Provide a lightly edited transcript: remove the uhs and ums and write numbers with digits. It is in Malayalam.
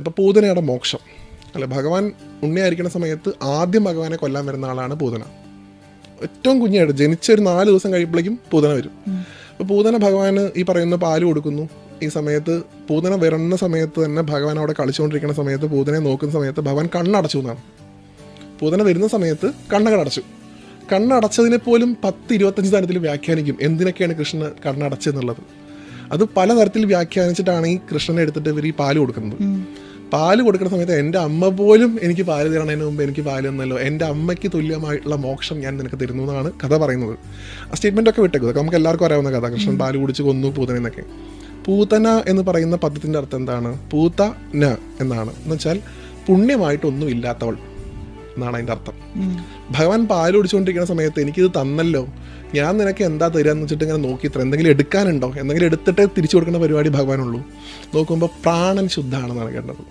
ഇപ്പോൾ പൂതനയുടെ മോക്ഷം അല്ലെ, ഭഗവാൻ ഉണ്ണിയായിരിക്കുന്ന സമയത്ത് ആദ്യം ഭഗവാനെ കൊല്ലാൻ വരുന്ന ആളാണ് പൂതന. ഏറ്റവും കുഞ്ഞായിട്ട് ജനിച്ച ഒരു 4 ദിവസം കഴിയുമ്പോഴേക്കും പൂതന വരും. അപ്പോൾ പൂതന ഭഗവാന് ഈ പറയുന്ന പാല് കൊടുക്കുന്നു. ഈ സമയത്ത് പൂതന വരുന്ന സമയത്ത് തന്നെ ഭഗവാൻ അവിടെ കളിച്ചുകൊണ്ടിരിക്കുന്ന സമയത്ത് പൂതനെ നോക്കുന്ന സമയത്ത് ഭഗവാൻ കണ്ണടച്ചു എന്നാണ്. പൂതന വരുന്ന സമയത്ത് കണ്ണടച്ചു. കണ്ണടച്ചതിനെ പോലും 10-25 തരത്തിൽ വ്യാഖ്യാനിക്കും എന്തിനൊക്കെയാണ് കൃഷ്ണൻ കണ്ണടച്ചെന്നുള്ളത്. അത് പലതരത്തിൽ വ്യാഖ്യാനിച്ചിട്ടാണ് ഈ കൃഷ്ണനെ എടുത്തിട്ട് ഇവർ ഈ പാല് കൊടുക്കുന്നത്. പാല് കൊടുക്കുന്ന സമയത്ത് എൻ്റെ അമ്മ പോലും എനിക്ക് പാല് തരണതിന് മുമ്പ് എനിക്ക് പാല് തന്നല്ലോ, എൻ്റെ അമ്മയ്ക്ക് തുല്യമായിട്ടുള്ള മോക്ഷം ഞാൻ നിനക്ക് തരുന്നു എന്നാണ് കഥ പറയുന്നത്. ആ സ്റ്റേറ്റ്മെൻ്റ് ഒക്കെ വിട്ടേക്കുക, നമുക്ക് എല്ലാവർക്കും അറിയാവുന്ന കഥ. കൃഷ്ണൻ പാല് കുടിച്ച് കൊന്നു പൂതന എന്നൊക്കെ. പൂതന എന്ന് പറയുന്ന പദത്തിൻ്റെ അർത്ഥം എന്താണ്? പൂതന എന്നാണ്. എന്ന് വെച്ചാൽ പുണ്യമായിട്ടൊന്നും ഇല്ലാത്തവൾ എന്നാണ് അതിൻ്റെ അർത്ഥം. ഭഗവാൻ പാല് കുടിച്ചുകൊണ്ടിരിക്കുന്ന സമയത്ത് എനിക്കിത് തന്നല്ലോ, ഞാൻ നിനക്ക് എന്താ തരാന്ന് വെച്ചിട്ട് ഇങ്ങനെ നോക്കി ഇത്ര എന്തെങ്കിലും എടുക്കാനുണ്ടോ, എന്തെങ്കിലും എടുത്തിട്ടേ തിരിച്ചു കൊടുക്കുന്ന പരിപാടി ഭഗവാനുള്ളൂ. നോക്കുമ്പോൾ പ്രാണൻ ശുദ്ധമാണെന്നാണ് കേട്ടത്.